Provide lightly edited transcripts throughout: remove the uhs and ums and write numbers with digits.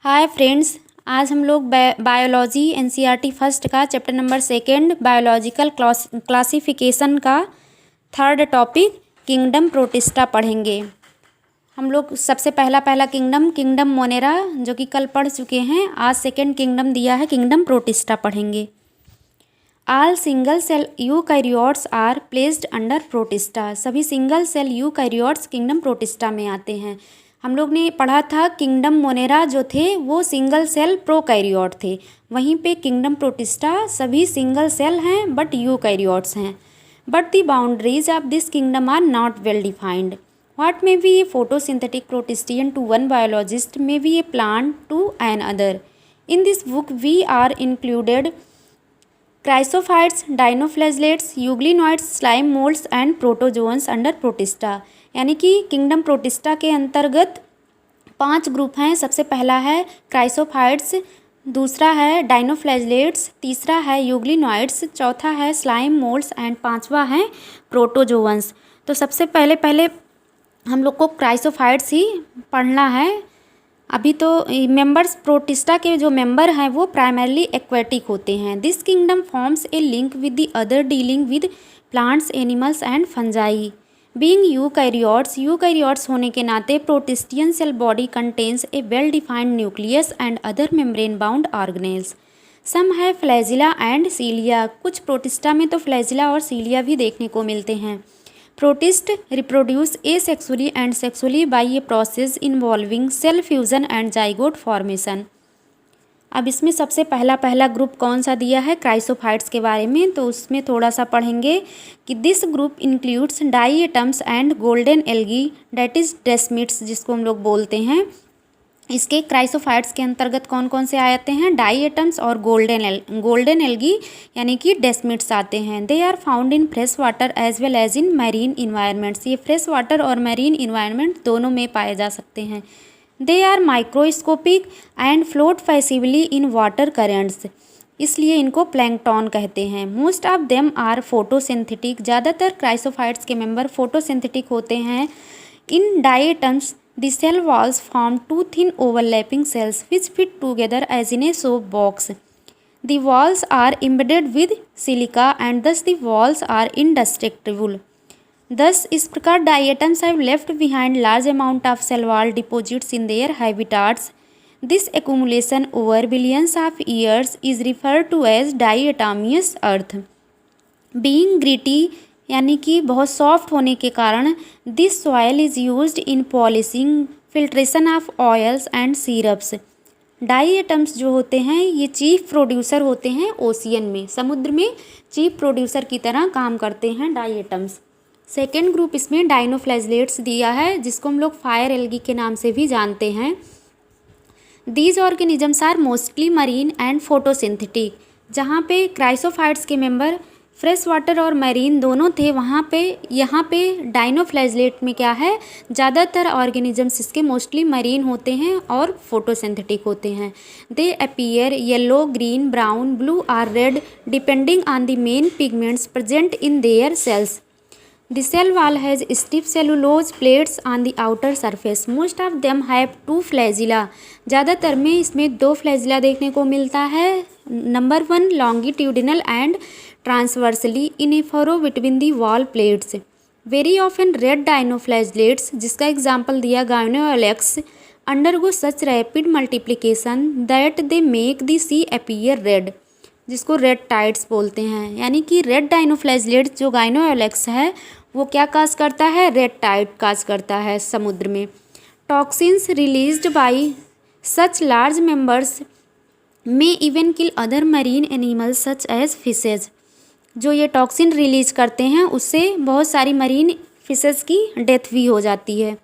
Hi friends, आज हम लोग बायोलॉजी एनसीईआरटी फर्स्ट का चैप्टर नंबर 2 बायोलॉजिकल क्लासिफिकेशन का थर्ड टॉपिक किंगडम प्रोटिस्टा पढ़ेंगे। हम लोग सबसे पहला किंगडम मोनेरा जो कि कल पढ़ चुके हैं। आज सेकेंड किंगडम दिया है, किंगडम प्रोटिस्टा पढ़ेंगे। All single cell eukaryotes are placed under protista. सभी single cell eukaryotes kingdom protista में आते हैं। हम लोग ने पढ़ा था किंगडम मोनेरा जो थे वो सिंगल सेल प्रोकैरियोट थे, वहीं पे किंगडम प्रोटिस्टा सभी सिंगल सेल हैं बट यूकैरियोट्स हैं। But the boundaries of this kingdom are not well defined. What may be a photosynthetic protistan to one biologist may be a plant to another. In this book we are included chrysophytes, dinoflagellates, euglenoids, slime moulds and protozoans under protista. यानी कि kingdom protista के अंतर्गत 5 group हैं। सबसे पहला है chrysophytes, दूसरा है डाइनोफ्लैजेलेट्स, तीसरा है यूग्लिनॉइड्स, चौथा है स्लाइम मोल्ड्स एंड पांचवा है प्रोटोजोअन्स। तो सबसे पहले हम लोग को क्राइसोफाइट्स ही पढ़ना है। अभी तो मेंबर्स प्रोटिस्टा के जो मेंबर हैं वो प्राइमरली एक्वेटिक होते हैं। This kingdom forms a link with the other dealing with plants, animals and fungi. Being eukaryotes होने के नाते protistan cell body contains a well defined nucleus and other membrane bound organelles. Some है flagella and सीलिया। कुछ protista में तो flagella और सीलिया भी देखने को मिलते हैं। Protist reproduce asexually and sexually by a process involving cell fusion and zygote formation. अब इसमें सबसे पहला ग्रुप कौन सा दिया है क्राइसोफाइट्स के बारे में, तो उसमें थोड़ा सा पढ़ेंगे कि this group includes diatoms and golden algae that is desmids जिसको हम लोग बोलते हैं। इसके क्राइसोफाइट्स के अंतर्गत कौन कौन से आते हैं, डाइएटम्स और गोल्डन एल्गी यानी कि डेस्मिड्स आते हैं। They are found in fresh water as well as in marine environments. ये फ्रेश वाटर और मैरीन इन्वायरमेंट दोनों में पाए जा सकते हैं। They are microscopic and float passively in water currents, इसलिए इनको प्लैंकटन कहते हैं। Most of them are photosynthetic. ज़्यादातर क्राइसोफाइट्स के मेंबर फोटोसिंथेटिक होते हैं। In diatoms the cell walls form two thin overlapping cells which fit together as in a soap box. The walls are embedded with silica and thus the walls are indestructible. Thus इस प्रकार diatoms have left behind large amount of cell wall deposits in their habitats. This accumulation over billions of years is referred to as diatomeous earth. Being gritty यानी कि बहुत soft होने के कारण this soil is used in polishing, filtration of oils and syrups. Diatoms जो होते हैं ये चीफ प्रोड्यूसर होते हैं ओशियन में, समुद्र में चीफ प्रोड्यूसर की तरह काम करते हैं डाइएटम्स। सेकेंड ग्रुप इसमें डाइनोफ्लैजेलेट्स दिया है जिसको हम लोग फायर एल्गी के नाम से भी जानते हैं। These organisms are mostly marine and photosynthetic. जहाँ पे क्राइसोफाइट्स के मेंबर फ्रेश वाटर और मैरीन दोनों थे, यहाँ पे डाइनोफ्लैजेलेट में क्या है, ज़्यादातर ऑर्गेनिजम्स इसके मोस्टली मरीन होते हैं और फोटोसिंथेटिक होते हैं। They appear yellow, green, brown, blue और red depending on the main pigments present in their cells. The cell wall has stiff cellulose plates on the outer surface. Most of them have 2 flagella. ज़्यादातर में इसमें 2 flagella देखने को मिलता है। Number 1 longitudinal and transversely in a furrow between the wall plates. Very often red dinoflagellates जिसका example दिया Gynoalex undergo such rapid multiplication that they make the sea appear red, जिसको रेड टाइड्स बोलते हैं। यानी कि रेड डाइनोफ्लैजेलेट जो गाइनोएलेक्स है वो क्या काज करता है, रेड टाइड काज करता है समुद्र में। Toxins released by such large members may even kill other marine animals such as fishes. जो ये टॉक्सिन रिलीज करते हैं उससे बहुत सारी मरीन फिशेज की डेथ भी हो जाती है।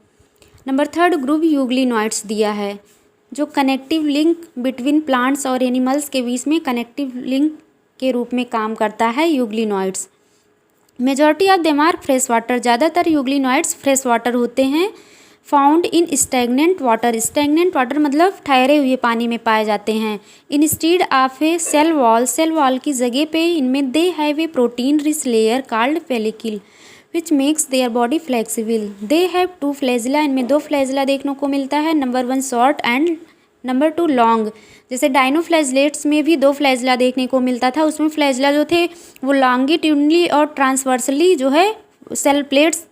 नंबर 3 ग्रुप यूग्लिनॉइड्स दिया है जो कनेक्टिव लिंक बिटवीन प्लांट्स और एनिमल्स के बीच में कनेक्टिव लिंक के रूप में काम करता है euglenoids. Majority of them are fresh water. ज़्यादातर यूग्लिनॉइड्स फ्रेश वाटर होते हैं। Found in stagnant water. Stagnant water मतलब ठहरे हुए पानी में पाए जाते हैं। Instead of a cell wall की जगह पे इनमें they have a protein rich layer called pellicle which makes their body flexible. They have 2 flagella. इनमें 2 फ्लैजिला देखने को मिलता है। Number 1 short and number 2 long, जैसे डायनोफ्लैजलेट्स में भी 2 फ्लैजला देखने को मिलता था, उसमें फ्लैजला जो थे वो लॉन्गिट्यूडनली और ट्रांसवर्सली जो है सेल प्लेट्स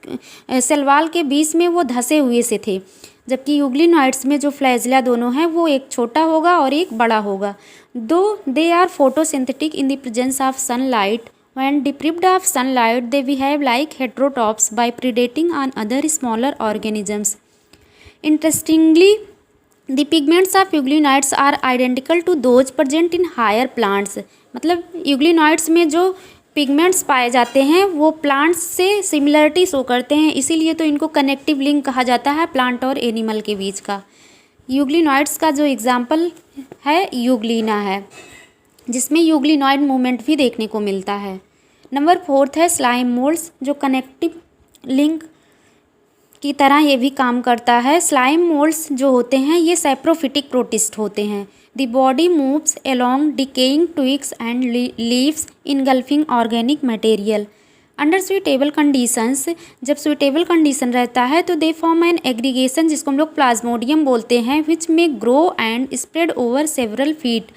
सेल वाल के बीच में वो धसे हुए से थे, जबकि यूग्लिनॉइड्स में जो फ्लैजला दोनों हैं वो एक छोटा होगा और एक बड़ा होगा। Though they are photosynthetic in the presence of sunlight, when deprived of sunlight they behave like heterotrophs by predating on other smaller organisms. Interestingly, the pigments of euglenoids are identical to those present in higher plants. मतलब euglenoids में जो pigments पाए जाते हैं वो plants से similarity show करते हैं, इसीलिए तो इनको कनेक्टिव लिंक कहा जाता है प्लांट और एनिमल के बीच का। यूग्लिनॉइड्स का जो एग्जाम्पल है यूग्लिना है, जिसमें यूग्लिनॉइड मूवमेंट भी देखने को मिलता है। नंबर 4 है स्लाइम मोल्ड्स, जो कनेक्टिव लिंक की तरह ये भी काम करता है। स्लाइम मोल्ड्स जो होते हैं ये सैप्रोफिटिक प्रोटिस्ट होते हैं। The body moves along decaying twigs and leaves engulfing organic material under suitable conditions. जब सुइटेबल कंडीशन रहता है तो दे फॉर्म एन एग्रीगेशन, जिसको हम लोग प्लाज्मोडियम बोलते हैं, विच में grow and spread over several feet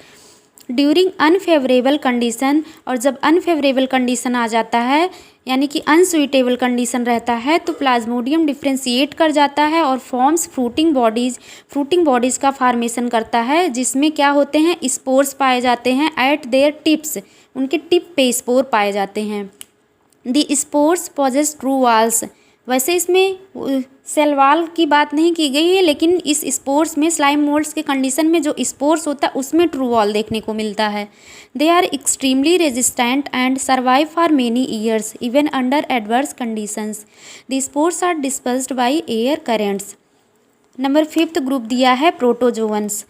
during unfavourable condition. और जब अनफेवरेबल कंडीशन आ जाता है यानी कि अनसुइटेबल कंडीशन रहता है तो प्लाज्मोडियम डिफ्रेंशिएट कर जाता है और फॉर्म्स फ्रूटिंग बॉडीज़ का फॉर्मेशन करता है, जिसमें क्या होते हैं स्पोर्स पाए जाते हैं एट देयर टिप्स, उनके टिप पे स्पोर पाए जाते हैं। The spores possess true walls, वैसे इसमें सेल वाल की बात नहीं की गई है, लेकिन इस स्पोर्स में स्लाइम मोल्ड्स के कंडीशन में जो स्पोर्स होता है उसमें ट्रू वॉल देखने को मिलता है। They are extremely resistant and survive for many years even under adverse conditions. The spores are dispersed by air currents. Number 5 group दिया है protozoans.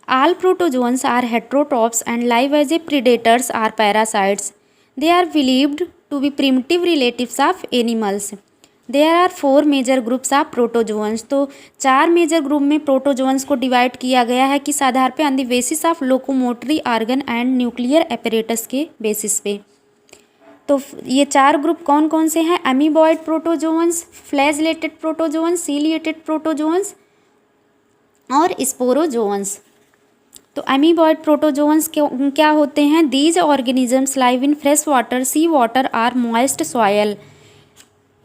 All protozoans are heterotrophs and live as a predators or parasites. They are believed to be primitive relatives of animals. There are 4 major groups of protozoans, तो 4 major group में protozoans को divide किया गया है किस आधार पे, on the basis of locomotory organ and nuclear apparatus के basis पे। तो ये 4 ग्रुप कौन कौन से हैं? Amoeboid protozoans, flagellated protozoans, ciliated protozoans और स्पोरोजोअन्स। तो अमीबॉइड प्रोटोजोअन्स क्या होते हैं? These organisms live in fresh water, sea water और मॉइस्ट सॉयल।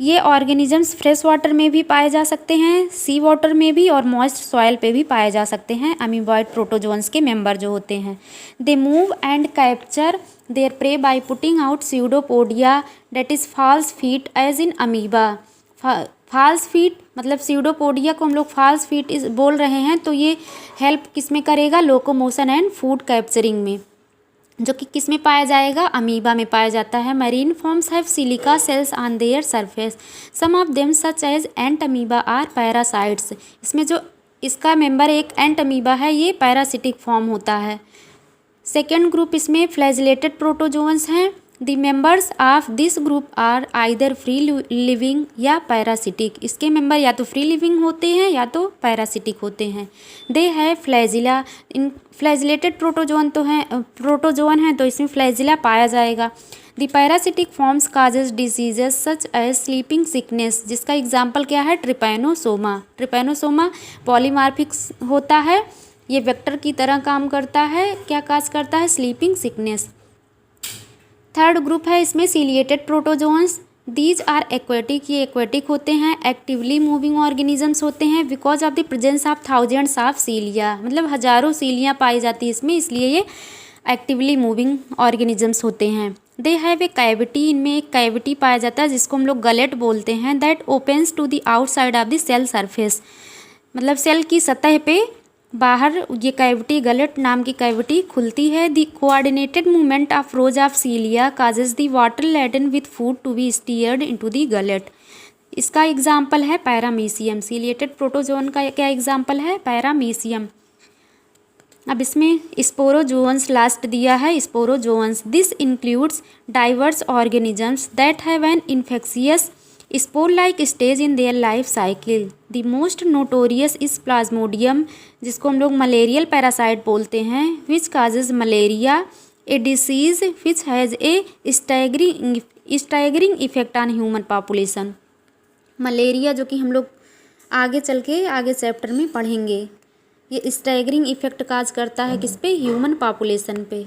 ये ऑर्गेनिजम्स फ्रेश वाटर में भी पाए जा सकते हैं, सी वाटर में भी और मॉइस्ट सॉइल पे भी पाए जा सकते हैं अमीबॉइड प्रोटोजोअन्स के मेंबर जो होते हैं। They move and capture their prey by putting out pseudopodia that is false feet as in amoeba. False feet मतलब स्यूडोपोडिया को हम लोग फॉल्स फीट इस बोल रहे हैं, तो ये हेल्प किस में करेगा? लोकोमोशन एंड फूड कैप्चरिंग में, जो कि किस में पाया जाएगा? अमीबा में पाया जाता है। Marine forms have silica cells on their surface, some of them such as entamoeba are parasites. इसमें जो इसका मेंबर एक एंट अमीबा है ये पैरासिटिक फॉर्म होता है। सेकेंड ग्रुप इसमें फ्लैजिलेटेड प्रोटोजोअन्स हैं। The members of this group are either free living या पैरासिटिक। इसके मेंबर या तो फ्री लिविंग होते हैं या तो पैरासिटिक होते हैं। दे है फ्लैजिला, इन फ्लैजिलेटेड प्रोटोजोअन तो इसमें फ्लैजिला पाया जाएगा। The parasitic forms causes diseases such as sleeping sickness, जिसका एग्जाम्पल क्या है? ट्रिपैनोसोमा। ट्रिपैनोसोमा पॉलीमार्फिक्स होता है, ये वेक्टर की तरह काम करता है। क्या काज करता है? Sleeping sickness. थर्ड ग्रुप है इसमें ciliated protozoans. These are aquatic, ये एक्वेटिक होते हैं। एक्टिवली मूविंग ऑर्गेनिजम्स होते हैं because of the presence of thousands of cilia, मतलब हजारों सीलियाँ पाई जाती है इसमें, इसलिए ये एक्टिवली मूविंग ऑर्गेनिजम्स होते हैं। दे हैव ए कैविटी, इनमें एक कैविटी पाया जाता है जिसको हम लोग गलेट बोलते हैं, that opens to the outside of the cell surface, मतलब सेल की सतह पे बाहर ये कैविटी गलेट नाम की कैविटी खुलती है। The coordinated movement of rows of cilia causes the water laden with food to be steered into the gullet. इसका एग्जाम्पल है पैरामीशियम। सीलिएटेड प्रोटोजोन का क्या एग्जाम्पल है? पैरामीशियम। अब इसमें स्पोरोजोअन्स लास्ट दिया है। Sporozoans this includes diverse organisms that have an infectious spore like stage in their life cycle. The most notorious is plasmodium, जिसको हम लोग मलेरियल पैरासाइट बोलते हैं, which causes malaria, a disease which has a staggering effect on human population. Malaria जो कि हम लोग आगे चल के आगे चैप्टर में पढ़ेंगे। ये स्टैगरिंग इफेक्ट काज करता है किस पे? ह्यूमन पॉपुलेशन पे।